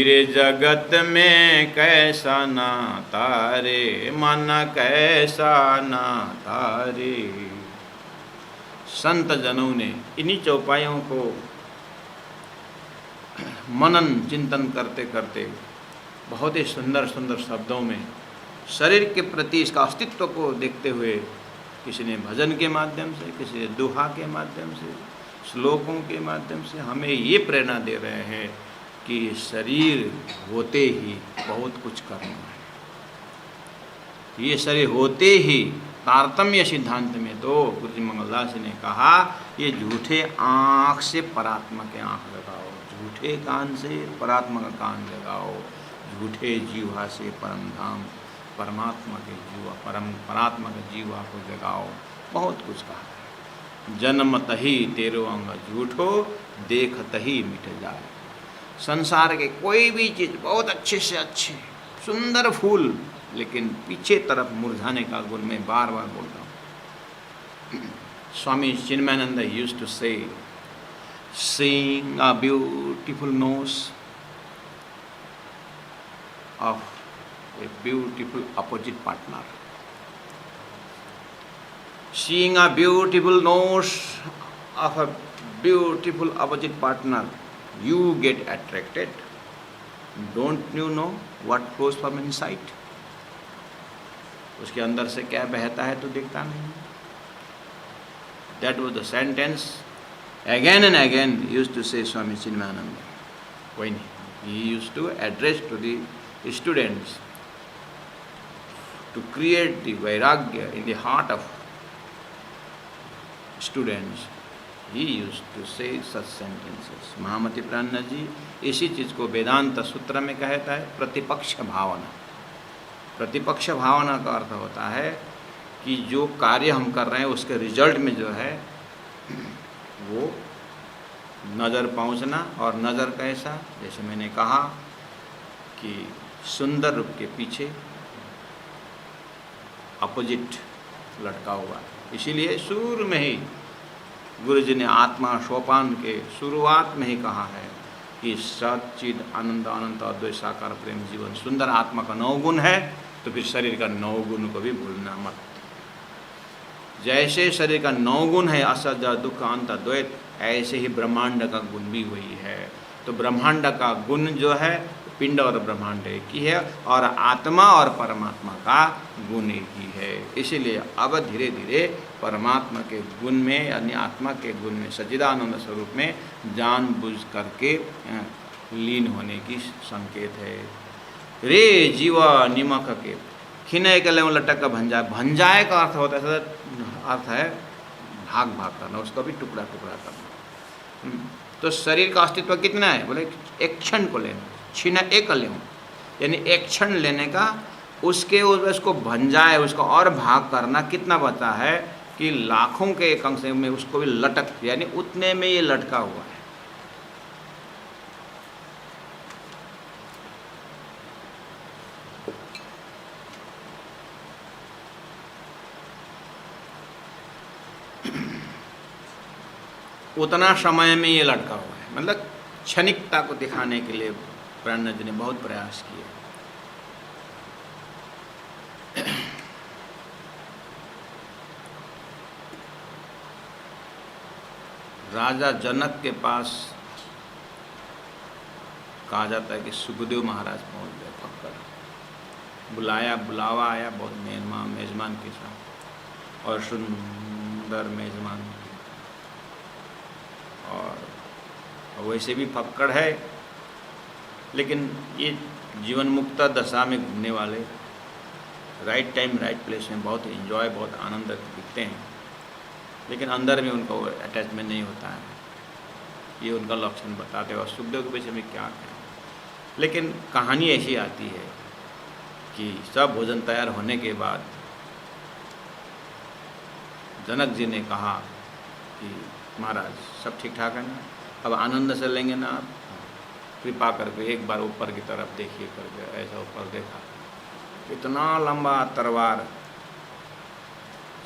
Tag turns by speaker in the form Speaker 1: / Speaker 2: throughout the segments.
Speaker 1: फिरे जगत में कैसा नाता रे, मन कैसा नाता रे। संत जनों ने इन्हीं चौपाइयों को मनन चिंतन करते करते बहुत ही सुंदर सुंदर शब्दों में शरीर के प्रति इसका अस्तित्व को देखते हुए, किसी ने भजन के माध्यम से, किसी ने दोहा के माध्यम से, श्लोकों के माध्यम से हमें ये प्रेरणा दे रहे हैं कि शरीर होते ही बहुत कुछ करना है। ये शरीर होते ही तारतम्य सिद्धांत में तो गुरु जी मंगलदास ने कहा, ये झूठे आँख से परात्मा के आँख लगाओ, झूठे कान से परात्मा का कान लगाओ, झूठे जीवा से परम धाम परमात्मा के जीवा परात्मा के जीवा को जगाओ। बहुत कुछ कहा। जन्मत ही तेरो अंग झूठो, देखत ही मिट जाए। संसार के कोई भी चीज़ बहुत अच्छे से अच्छे सुंदर फूल, लेकिन पीछे तरफ मुरझाने का गुण मैं बार बार बोल रहा हूँ। स्वामी चिन्मयानंद यूज्ड टू से, seeing a beautiful nose of a beautiful opposite partner. Seeing a beautiful nose of a beautiful opposite partner, you get attracted. Don't you know what flows from inside? उसके अंदर से क्या बहता है तो दिखता नहीं। That was the sentence again and again used to say Swami Chinmayananda when he used to address to the students to create the vairagya in the heart of students. He used to say such sentences. महामति प्राणनाथ जी इसी चीज़ को वेदांत सूत्र में कहता है प्रतिपक्ष भावना। प्रतिपक्ष भावना का अर्थ होता है कि जो कार्य हम कर रहे हैं उसके रिजल्ट में जो है वो नज़र पहुंचना। और नज़र कैसा, जैसे मैंने कहा कि सुंदर रूप के पीछे अपोजिट लटका हुआ। इसीलिए शुरू में ही गुरु जी ने आत्मा सोपान के शुरुआत में ही कहा है कि सच्चिद आनंद अनंत अद्वैत साकार प्रेम जीवन सुंदर आत्मा का 9 गुण है, तो फिर शरीर का 9 गुण को भी भूलना मत। जैसे शरीर का 9 गुण है असत दुख अंत द्वैत, ऐसे ही ब्रह्मांड का गुण भी वही है। तो ब्रह्मांड का गुण जो है पिंड और ब्रह्मांड एक ही है, और आत्मा और परमात्मा का गुण एक ही है। इसीलिए अब धीरे धीरे परमात्मा के गुण में यानी आत्मा के गुण में सच्चिदानंद स्वरूप में जानबूझ करके लीन होने की संकेत है। रे जीवा निमक के खिने के ले लटक का भंजाए। भंजाए का अर्थ होता है, अर्थ है भाग भाग करना, उसका भी टुकड़ा टुकड़ा करना। तो शरीर का अस्तित्व कितना है, बोले एक क्षण को लेना, छीना एक ले, यानी एक क्षण लेने का, उसको भंजाए, उसको और भाग करना। कितना बचा है कि लाखों के एक अंश में उसको भी लटक, यानी उतने में ये लटका हुआ है। उतना समय में ये लटका हुआ है, मतलब क्षणिकता को दिखाने के लिए प्राणनाथ जी ने बहुत प्रयास किए। राजा जनक के पास कहा जाता है कि सुखदेव महाराज पहुंच गए, पकड़ बुलाया, बुलावा आया बहुत मेजमान के साथ, और सुंदर मेजमान, और वैसे भी फक्कड़ है, लेकिन ये जीवन मुक्त दशा में घूमने वाले, राइट टाइम राइट प्लेस में बहुत एंजॉय, बहुत आनंद दिखते हैं, लेकिन अंदर में उनका वो अटैचमेंट नहीं होता है। ये उनका लक्षण बताते हैं। और सुखदेव के विषय में क्या कहें, लेकिन कहानी ऐसी आती है कि सब भोजन तैयार होने के बाद जनक जी ने कहा कि महाराज सब ठीक ठाक है ना, अब आनंद से लेंगे ना आप, कृपा करके एक बार ऊपर की तरफ देखिए करके। ऐसा ऊपर देखा, इतना लंबा तलवार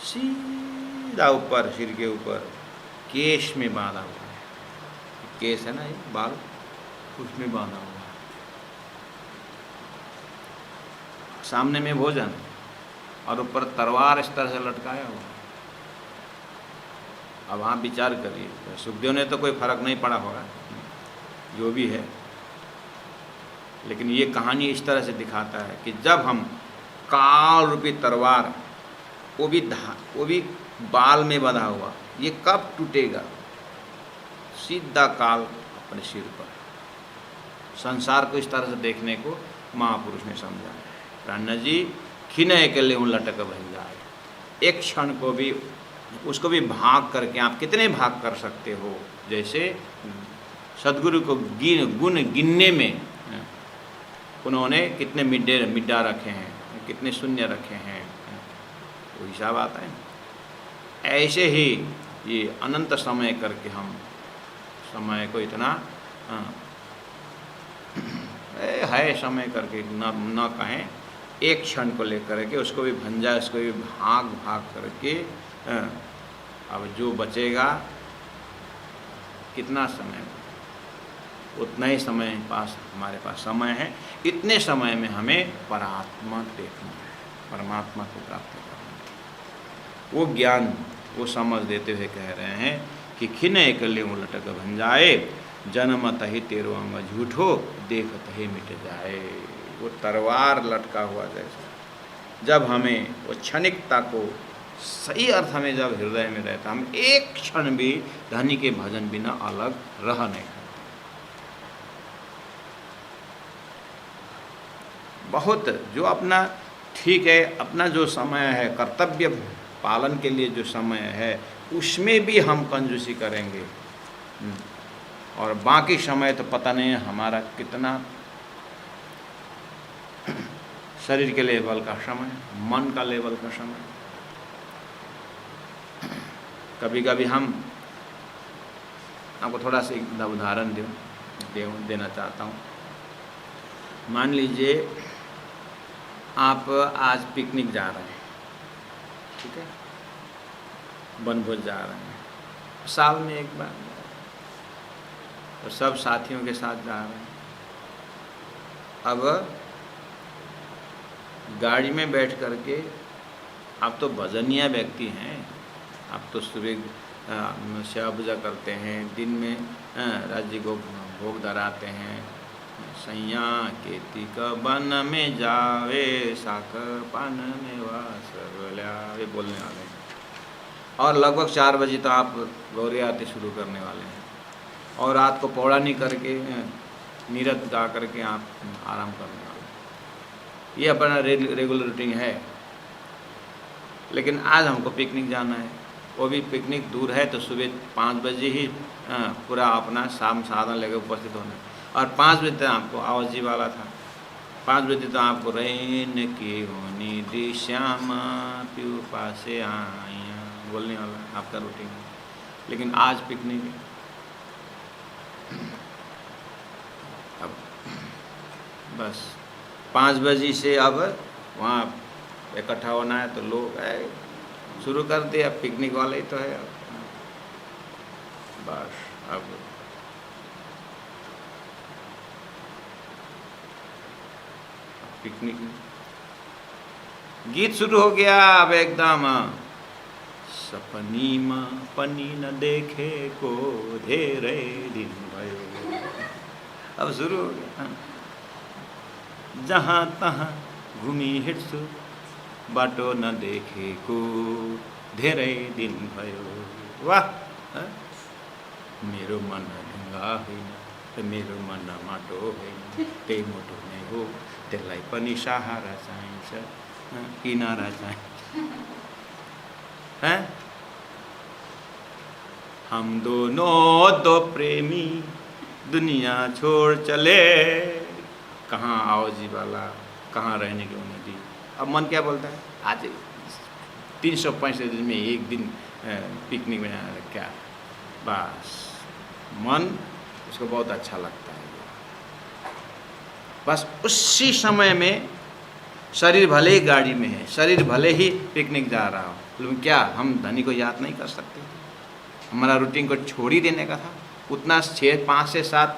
Speaker 1: सीधा ऊपर सिर के ऊपर केश में बांधा हुआ है। केश है ना, ये बाल, उसमें बांधा हुआ है। सामने में भोजन और ऊपर तलवार इस तरह से लटकाया हुआ। अब आप विचार करिए, सुखदेव ने तो कोई फर्क नहीं पड़ा होगा, जो भी है, लेकिन ये कहानी इस तरह से दिखाता है कि जब हम काल रूपी तलवार, वो भी बाल में बंधा हुआ, ये कब टूटेगा? सीधा काल अपने सिर पर। संसार को इस तरह से देखने को महापुरुष ने समझा। राणा जी खिने के लिए लटक बन जाए, एक क्षण को भी उसको भी भाग करके आप कितने भाग कर सकते हो। जैसे सदगुरु को गुण गिनने में उन्होंने कितने मिड्डा रखे हैं, कितने शून्य रखे हैं, वो हिसाब आता है। ऐसे ही ये अनंत समय करके हम समय को इतना है समय करके न कहें, एक क्षण को लेकर के उसको भी भंजा, उसको भी भाग भाग करके अब जो बचेगा कितना समय, उतना ही समय पास हमारे पास समय है। इतने समय में हमें परात्मा देखना है, परमात्मा को प्राप्त करना है। वो ज्ञान, वो समझ देते हुए कह रहे हैं कि खिन एक लियो लटक भंजाए, जन्मत ही तेरो अंग झूठो, देखत ही मिट जाए। वो तलवार लटका हुआ जैसा, जब हमें वो क्षणिकता को सही अर्थ में जब हृदय में रहता, हम एक क्षण भी धनी के भजन बिना अलग रह नहीं सकते। बहुत जो अपना ठीक है, अपना जो समय है कर्तव्य पालन के लिए जो समय है, उसमें भी हम कंजूसी करेंगे, और बाकी समय तो पता नहीं हमारा कितना शरीर के लेवल का समय, मन का लेवल का समय। कभी कभी हम आपको थोड़ा सा उदाहरण देना चाहता हूँ। मान लीजिए आप आज पिकनिक जा रहे हैं, ठीक है, वनभोज जा रहे हैं, साल में एक बार, तो सब साथियों के साथ जा रहे हैं। अब गाड़ी में बैठ करके आप तो भजनिया व्यक्ति हैं, आप तो सुबह सेवा पूजा करते हैं, दिन में राज्य को भोग धराते हैं, सैया खेती का बन में जावे, साकर पान में वास वे बोलने वाले हैं, और लगभग 4 बजे तो आप गौरी आरती शुरू करने वाले हैं, और रात को पौड़ा नहीं करके नीरत गा करके आप आराम करने वाले हैं। ये अपना रेगुलर रूटीन है। लेकिन आज हमको पिकनिक जाना है, वो भी पिकनिक दूर है, तो सुबह 5 बजे ही पूरा अपना शाम साधन लेकर उपस्थित होना है, और 5 बजे तक आपको आवाजी वाला था, 5 बजे तो आपको रैन की होनी दी श्यामा प्यू पासे आया बोलने वाला आपका रूटीन है। लेकिन आज पिकनिक है, अब बस 5 बजे से अब वहाँ इकट्ठा होना है, तो लोग शुरू कर दिए, अब पिकनिक वाले ही तो है। अब बस अब पिकनिक गीत शुरू हो गया। अब एकदम सपनी माँ पनी न देखे को धेरे दिन भयो, अब शुरू हो गया। जहाँ तहाँ घूमी हिड़सु बाटो न देखे को धेरे दिन भयो। वाह, मेरो मन ढुङ्गा होइन, मेरो मन माटो होइन, त्यही मोटो नै हो, त्यसलाई पनि सहारा चाहिन्छ, किनारा चाहिन्छ। हैं? हम दोनों दो प्रेमी दुनिया छोड़ चले, कहाँ आओ जी वाला, कहाँ रहने की उन्नति। अब मन क्या बोलता है, आज 365 दिन में एक दिन पिकनिक में जाना, क्या बस मन उसको बहुत अच्छा लगता है। बस उसी समय में शरीर भले ही गाड़ी में है, शरीर भले ही पिकनिक जा रहा हो, लेकिन क्या हम धनी को याद नहीं कर सकते? हमारा रूटीन को छोड़ ही देने का था। उतना 5 से 7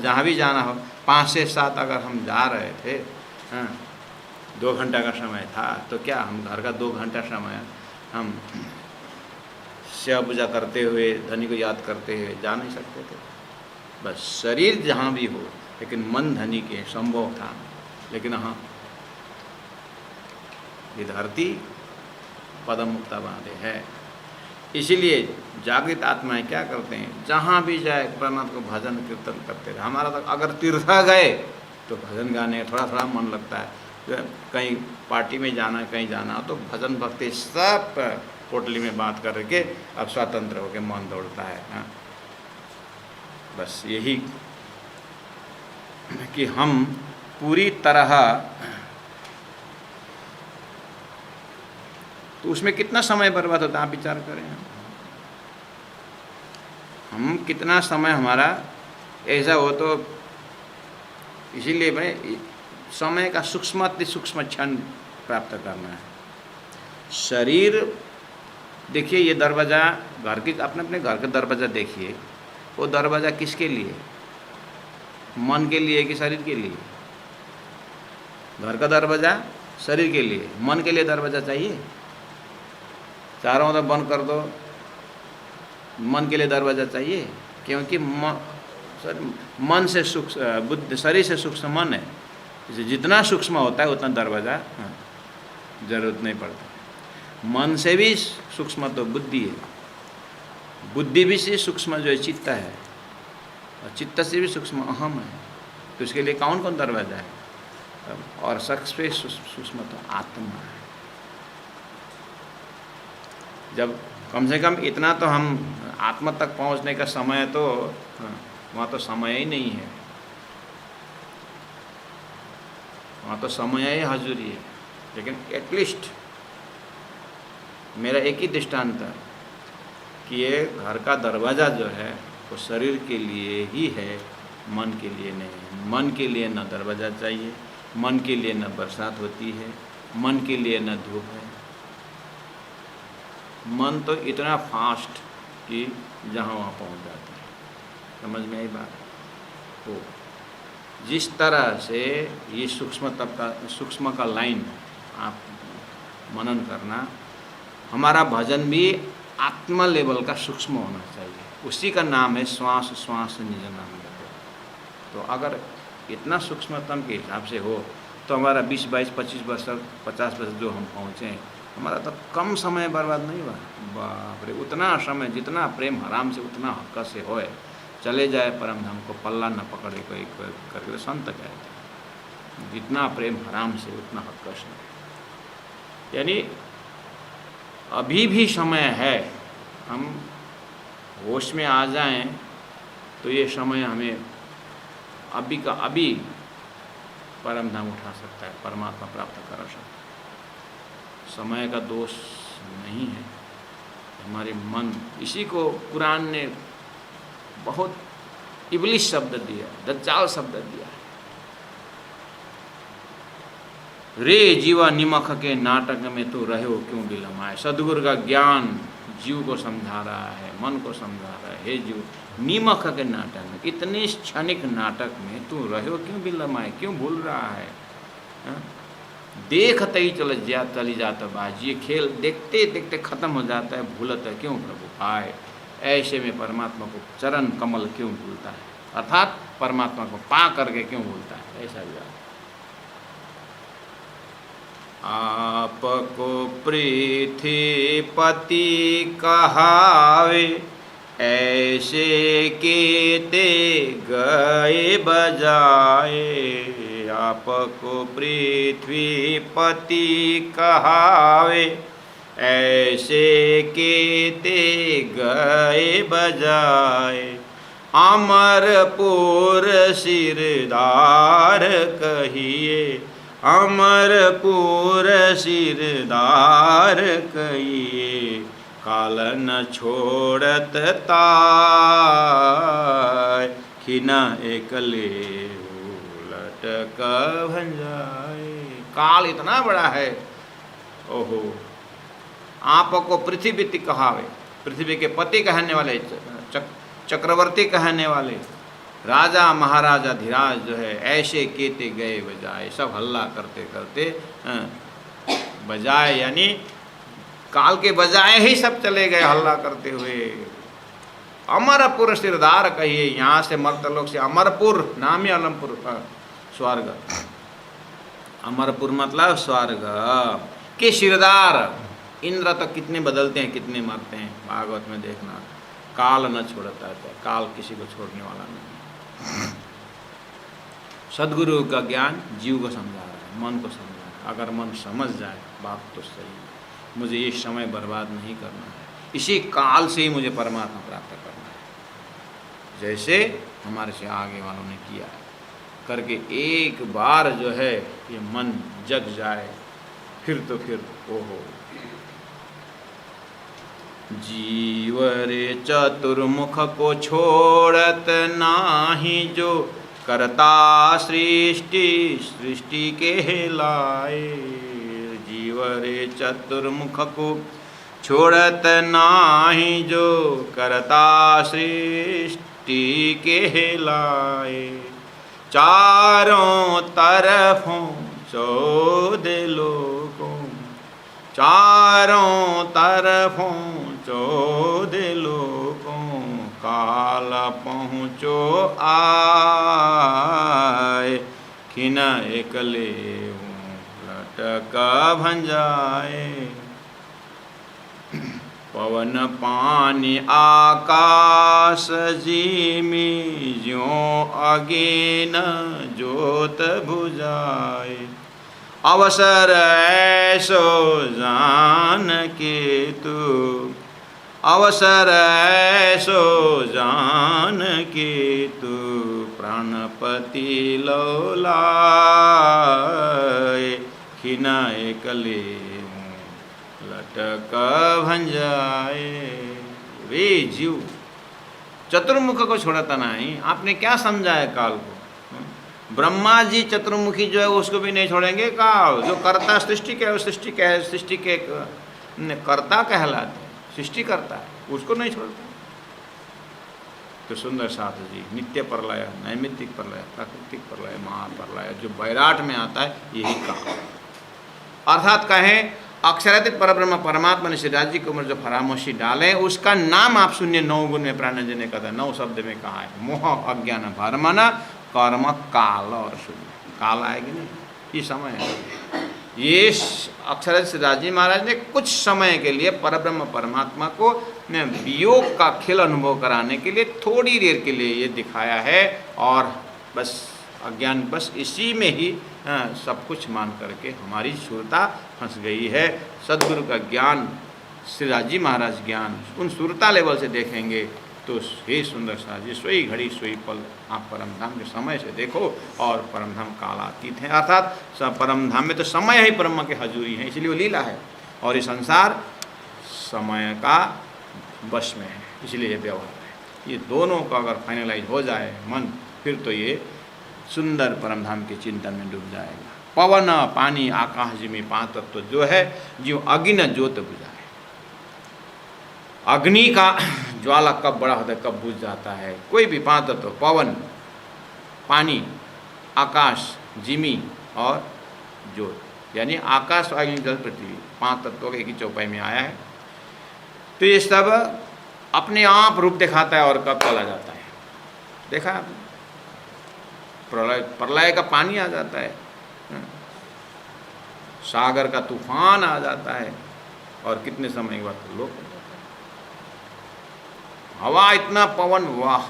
Speaker 1: जहाँ भी जाना हो, 5 से 7 अगर हम जा रहे थे, 2 घंटा का समय था तो क्या हम घर का 2 घंटा समय हम सेवा पूजा करते हुए, धनी को याद करते हुए जा नहीं सकते थे? बस शरीर जहाँ भी हो, लेकिन मन धनी के संभव था। लेकिन हाँ, ये धरती पदम मुक्ता बांधे है। इसीलिए जागृत आत्माएं क्या करते हैं, जहाँ भी जाए परमात्मा को भजन कीर्तन करते रहे। हमारा तो अगर तीर्थ गए तो भजन गाने थोड़ा थोड़ा मन लगता है, कहीं पार्टी में जाना, कहीं जाना तो भजन भक्ति सब पोटली में बात करके अब स्वतंत्र होकर मन दौड़ता है। हाँ, बस यही कि हम पूरी तरह, तो उसमें कितना समय बर्बाद होता है आप विचार करें। हम कितना समय हमारा ऐसा हो, तो इसीलिए भाई समय का सूक्ष्म क्षण प्राप्त करना है। शरीर देखिए, ये दरवाज़ा घर की, अपने अपने घर का दरवाज़ा देखिए, वो दरवाज़ा किसके लिए? मन के लिए कि शरीर के लिए? घर का दरवाज़ा शरीर के लिए, मन के लिए दरवाज़ा चाहिए? चारों तरफ बंद कर दो, मन के लिए दरवाज़ा चाहिए? क्योंकि मन से बुद्धि, शरीर से सूक्ष्म मन है, इसे जितना सूक्ष्म होता है उतना दरवाज़ा जरूरत नहीं पड़ता। मन से भी सूक्ष्म तो बुद्धि है, बुद्धि भी से सूक्ष्म जो है चित्त है, और चित्त से भी सूक्ष्म अहम है। तो इसके लिए कौन कौन दरवाज़ा है? और सबसे सूक्ष्म तो आत्मा है। जब कम से कम इतना तो हम आत्मा तक पहुंचने का समय तो वहाँ तो समय ही नहीं है, वहाँ तो समय ही हाजुरी है। लेकिन एटलीस्ट मेरा एक ही दृष्टांत है कि ये घर का दरवाज़ा जो है वो शरीर के लिए ही है, मन के लिए नहीं है। मन के लिए न दरवाज़ा चाहिए, मन के लिए न बरसात होती है, मन के लिए न धूप है। मन तो इतना फास्ट कि जहाँ वहाँ पहुँच जाता है। समझ में आई बात? तो जिस तरह से ये सूक्ष्म का लाइन आप मनन करना, हमारा भजन भी आत्मा लेवल का सूक्ष्म होना चाहिए। उसी का नाम है श्वास श्वास निज नाम लेते। तो अगर इतना सूक्ष्मतम के हिसाब से हो तो हमारा 20, 22, 25 वर्ष, 50 वर्ष जो हम पहुँचे, हमारा तो कम समय बर्बाद नहीं हुआ। बाप रे, उतना समय जितना प्रेम हराम से उतना हक्का से होए, चले जाए परम धाम को पल्ला न पकड़े कोई करके तो संत कहते। जितना प्रेम हराम से उतना हक्का से, यानी अभी भी समय है। हम होश में आ जाएं तो ये समय हमें अभी का अभी परम धाम उठा सकता है, परमात्मा प्राप्त करा सकता है। समय का दोष नहीं है, हमारे मन। इसी को कुरान ने बहुत इबलिस शब्द दिया, दज्जाल शब्द दिया। रे जीवा निमक के नाटक में तो रहे हो क्यों विलमाए। सदगुरु का ज्ञान जीव को समझा रहा है, मन को समझा रहा है। हे जीव, निमक के नाटक में, इतने क्षणिक नाटक में तू रहे हो क्यों विलमाए, क्यों भूल रहा है? देखते ही चली जाता बाज। ये खेल देखते देखते खत्म हो जाता है, भूलता है क्यों प्रभु आए। ऐसे में परमात्मा को चरण कमल क्यों भूलता है, अर्थात परमात्मा को पा करके क्यों भूलता है? ऐसा ही बात। आपको पृथ्वीपति कहावे, ऐसे केते गए बजाए। आपको पृथ्वीपति कहावे, ऐसे केते गए बजाए। अमरपुर सिरदार कहिए, अमरपुर सिरदार कहिए। काल न छोड़त ताय, खिना एकले उलट भंजाए। काल इतना बड़ा है, ओहो। आपको पृथ्वीपति कहावे, पृथ्वी के पति कहने वाले, चक्रवर्ती कहने वाले, राजा महाराजा धीराज जो है ऐसे केते गए बजाए, सब हल्ला करते करते बजाए, यानी काल के बजाय ही सब चले गए हल्ला करते हुए। अमरपुर सिरदार कहिए, यहाँ से मर्तलोक से अमरपुर नाम ही अलमपुर स्वर्ग, अमरपुर मतलब स्वर्ग के सिरदार। इंद्र तो कितने बदलते हैं, कितने मरते हैं, भागवत में देखना। काल न छोड़ता है, काल किसी को छोड़ने वाला नहीं। सदगुरु का ज्ञान जीव को समझा रहा है, मन को समझा रहा है। अगर मन समझ जाए बात तो सही है, मुझे ये समय बर्बाद नहीं करना है, इसी काल से ही मुझे परमात्मा प्राप्त करना है, जैसे हमारे से आगे वालों ने किया है करके एक बार जो है ये मन जग जाए, फिर तो फिर ओहो। जीव रे चतुर्मुख को छोड़त नाही, जो करता सृष्टि सृष्टि के लाए। जीव रे चतुर्मुख को छोड़त नाही, जो करता सृष्टि के लाए। चारों तरफों चौदह लोगों, चारों तरफों चौदह लोगों, काल पहुँचो आए। खिन एकले लटक भंजाए। पवन पानी आकाश जिमी, ज्यों अगेन जोत बुझाए। अवसर ऐसो जान के तू, अवसर ऐसो जान के तू, प्राणपति लौलाए। खिन एकले लटक भंजाए। वे जीव चतुर्मुख को छोड़ता नहीं, आपने क्या समझा है काल को? ब्रह्मा जी चतुर्मुखी जो है उसको भी नहीं छोड़ेंगे काल। जो कर्ता सृष्टि के, सृष्टि के सृष्टि के कर्ता कहलाते, सृष्टि करता है, उसको नहीं छोड़ता। तो सुंदर शास्त्र जी नित्य प्रलय, नैमित्तिक प्रलय, प्राकृतिक प्रलय, महाप्रलय जो वैराट में आता है यही काल। अर्थात कहें अक्षरातीत परब्रह्म परमात्मा ने श्री राज्य के ऊपर जो फरामोशी डाले उसका नाम आप सुनिए। 9 गुण में प्राण जी ने कहा, 9 शब्द में कहा है। मोह अज्ञान भरमन कर्म काल और शून्य। काल आएगी नहीं, ये समय है। ये अक्षरातीत श्री राजी महाराज ने कुछ समय के लिए परब्रह्म परमात्मा को वियोग का खेल अनुभव कराने के लिए थोड़ी देर के लिए ये दिखाया है, और बस अज्ञान बस इसी में ही सब कुछ मान करके हमारी सुरता फंस गई है। सदगुरु का ज्ञान, श्री राजी महाराज ज्ञान उन सुरता लेवल से देखेंगे तो हे सुंदर सा जी, सोई घड़ी सोई पल आप परमधाम के समय से देखो, और परमधाम कालातीत हैं। अर्थात परमधाम में तो समय ही ब्रह्म के हजूरी है, इसलिए वो लीला है, और ये संसार समय का वश में है, इसलिए ये व्यवहार है। ये दोनों का अगर फाइनलाइज हो जाए मन, फिर तो ये सुंदर परमधाम के चिंतन में डूब जाएगा। पवन पानी आकाश जिमी 5 तत्व जो है, जो अग्नि ज्योत बुझाए। अग्नि का ज्वाला कब बड़ा होता है, कब बुझ जाता है? कोई भी 5 तत्व, पवन, पानी, आकाश, जिमी और ज्योत, यानी आकाश, अग्नि, जल, पृथ्वी 5 तत्वों के एक ही चौपाई में आया है। तो ये सब अपने आप रूप दिखाता है और कब चला जाता है। देखा आपने, प्रलय, प्रलय का पानी आ जाता है, सागर का तूफान आ जाता है, और कितने समय के बाद लोग हो जाता है। हवा इतना पवन, वाह,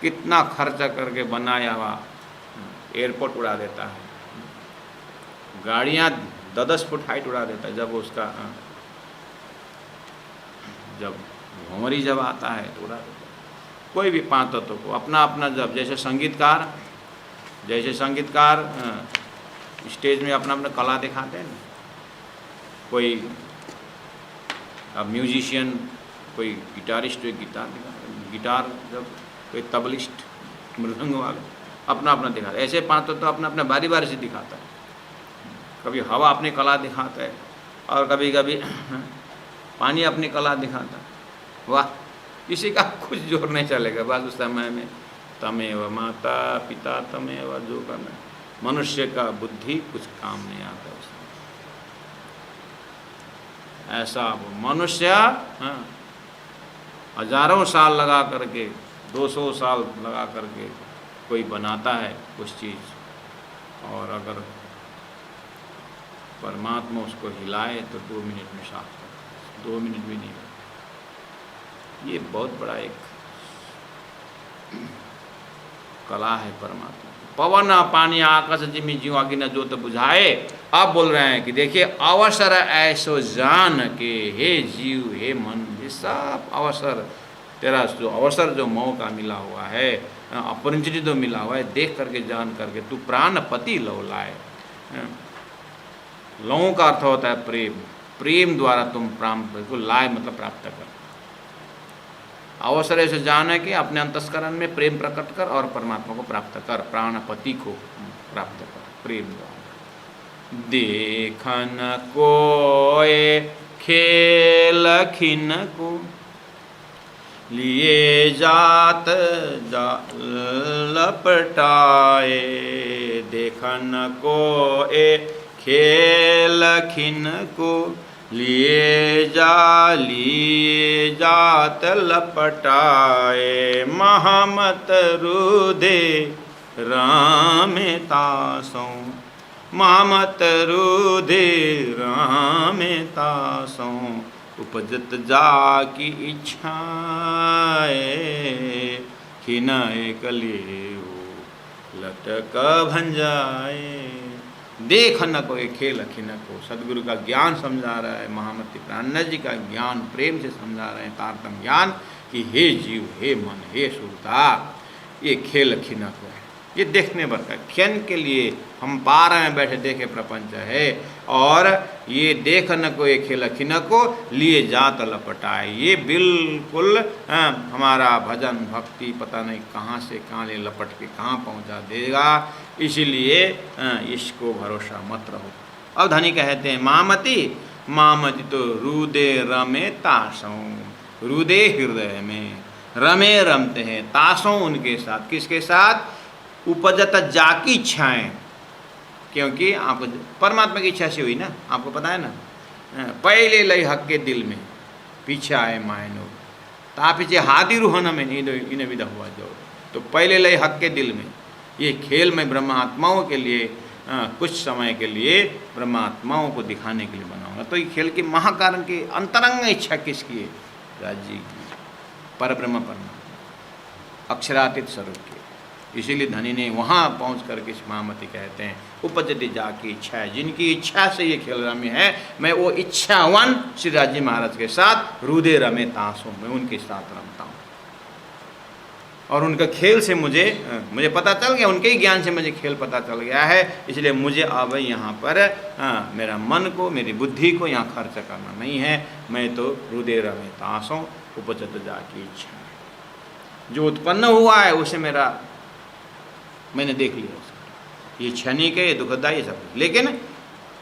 Speaker 1: कितना खर्चा करके बनाया हुआ एयरपोर्ट उड़ा देता है, गाड़ियाँ 10-10 फुट हाइट उड़ा देता है। जब उसका जब भंवरी जब आता है तो उड़ा देता है। कोई भी 5 तत्वों को अपना अपना, जब जैसे संगीतकार स्टेज में अपना अपना कला दिखाते हैं ना, कोई अब म्यूजिशियन, कोई गिटारिस्ट गिटार, जब कोई तबलिस्ट, मृदंग वाले अपना अपना दिखाता है। ऐसे 5 तत्व अपना अपना बारी बारी से दिखाता है। कभी हवा अपनी कला दिखाता है, और कभी कभी पानी अपनी कला दिखाता है। वाह, किसी का कुछ जोर नहीं चलेगा। बस उस समय में तमेव माता पिता तमेव जो करना, मनुष्य का बुद्धि कुछ काम नहीं आता उसमें। ऐसा वो मनुष्य हजारों साल लगा करके, 200 साल लगा करके कोई बनाता है कुछ चीज़, और अगर परमात्मा उसको हिलाए तो 2 मिनट में साफ कर, 2 मिनट भी नहीं लगता। ये बहुत बड़ा एक कला है परमात्मा। पवन पानी आकाश जिमी जीव आगे न जो तो बुझाए। अब बोल रहे हैं कि देखिए अवसर ऐसो जान के हे जीव हे मन, ये सब अवसर तेरा जो अवसर जो मौका मिला हुआ है, अपॉर्चुनिटी जो मिला हुआ है, देख करके जान करके तू प्राणपति लौ लाए। लौ का अर्थ होता है प्रेम, प्रेम द्वारा तुम प्राण को लाए मतलब प्राप्त कर। अवसर ऐसे जाने कि अपने अंतस्करण में प्रेम प्रकट कर और परमात्मा को प्राप्त कर, प्राणपति को प्राप्त कर प्रेम द्वारा। देखन कोय खेल खिन को लिए जात लपटाए। देखन कोय खेल खिन को लिए जात लपटाए। महामत रुदे राम तासों, महामत रुदे राम तासों। उपजत जाकी इच्छाए, खिनाए कलेऊ लटक भंजाए। देख न कोई खेल खिन को, सदगुरु का ज्ञान समझा रहा है, महामती प्राणनाथ जी का ज्ञान प्रेम से समझा रहे हैं, तारतम ज्ञान कि हे जीव हे मन हे सुरता, ये खेल खिन को है, ये देखने भर का खेन के लिए हम पार में बैठे देखे प्रपंच है। और ये देख न को ये खेल खिन को लिए जात लपटाए, ये बिल्कुल हमारा भजन भक्ति पता नहीं कहाँ से कहाँ ले लपट के कहाँ पहुँचा देगा। इसीलिए इसको भरोसा मत रहो। अब धनी कहते हैं मामति, मामति तो रुदे रमे तासों, रुदे हृदय में रमे रमते हैं, तासों उनके साथ, किसके साथ? उपजत जाकी इच्छाएं, क्योंकि आपको परमात्मा की इच्छा से हुई ना, आपको पता है ना। पहले लई हक के दिल में पीछे आए मायनो, ता पीछे हाथी रूहन में इन्हें विदा हुआ जाओ। तो पहले लई हक के दिल में ये खेल में ब्रह्मात्माओं के लिए कुछ समय के लिए ब्रह्मात्माओं को दिखाने के लिए बनाऊंगा। तो ये खेल के महाकारण की अंतरंग इच्छा किसकी है? राज्य की, परब्रह्म परमात्मा अक्षरातीत स्वरूप की। इसीलिए धनी ने वहाँ पहुँच करके महामती कहते हैं उपजति जाकी इच्छा है, जिनकी इच्छा से ये खेल रमे है, मैं वो इच्छावान श्री राजी महाराज के साथ रुदे रमे तासों, मैं उनके साथ रमता हूँ। और उनका खेल से मुझे पता चल गया, उनके ही ज्ञान से मुझे खेल पता चल गया है। इसलिए मुझे अब यहाँ पर मेरा मन को, मेरी बुद्धि को यहाँ खर्च करना नहीं है। मैं तो रुदे रमे तासों उपजत जाकी इच्छा है, जो उत्पन्न हुआ है उसे मैंने देख लिया। ये क्षणिक है, ये दुखदायी सब, लेकिन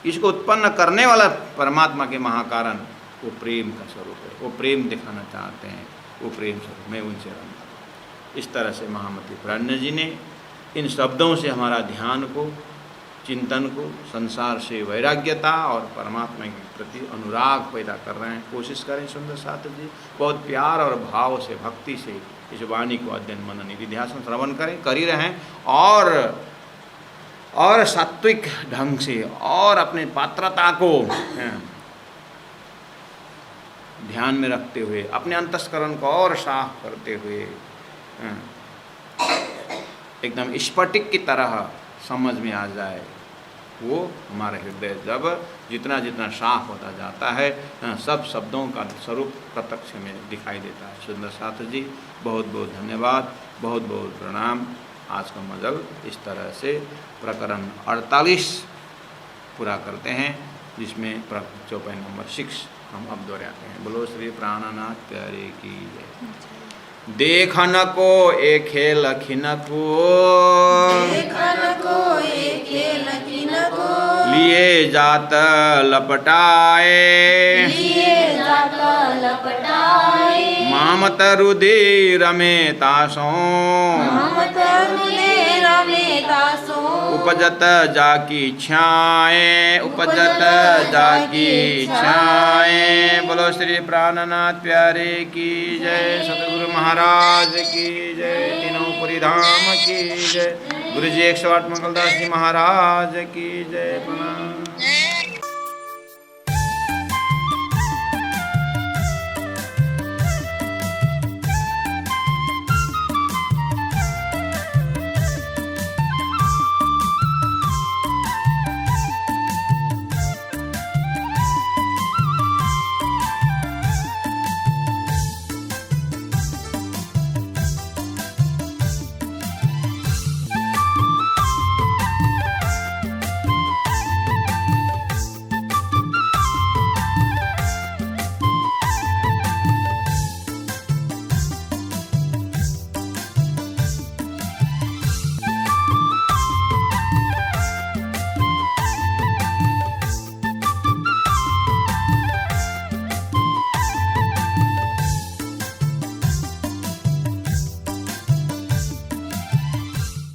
Speaker 1: इसको उत्पन्न करने वाला परमात्मा के महाकारण वो प्रेम का स्वरूप है, वो प्रेम दिखाना चाहते हैं, वो प्रेम स्वरूप, मैं उनसे रमता हूँ। इस तरह से महामती प्राणनाथ जी ने इन शब्दों से हमारा ध्यान को, चिंतन को, संसार से वैराग्यता और परमात्मा के प्रति अनुराग पैदा कर रहे हैं। कोशिश करें सुंदर साथ जी, बहुत प्यार और भाव से, भक्ति से इस वाणी को अध्ययन मनन निधिध्यासन श्रवण करें, कर ही रहें। और सात्विक ढंग से और अपने पात्रता को ध्यान में रखते हुए, अपने अंतस्करण को और साफ करते हुए, एकदम स्फटिक की तरह समझ में आ जाए, वो हमारा हृदय जब जितना जितना साफ होता जाता है, सब शब्दों का स्वरूप प्रत्यक्ष में दिखाई देता है। सुंदर साथ जी, बहुत बहुत धन्यवाद, बहुत बहुत प्रणाम। आज का मजल इस तरह से प्रकरण 48 पूरा करते हैं, जिसमें चौपाई नंबर 6 हम अब दोहराते हैं। बोलो श्री प्राणनाथ प्यारे की जय। देखन को एक खेल खिन को,
Speaker 2: देखन को एक खेल खिन को,
Speaker 1: लिए जात लपटाए,
Speaker 2: लिए जात लपटाए।
Speaker 1: मामत रुधिर में तासों
Speaker 2: ममत रुधिर में तासों
Speaker 1: उपजत जाकी छाएं उपजत जाकी छाएं। बोलो श्री प्राणनाथ प्यारे की जय, सतगुरु महाराज की जय, तीनों पुरी धाम की जय, गुरु जी 108 मंगलदास जी महाराज की जय। प्रणाम।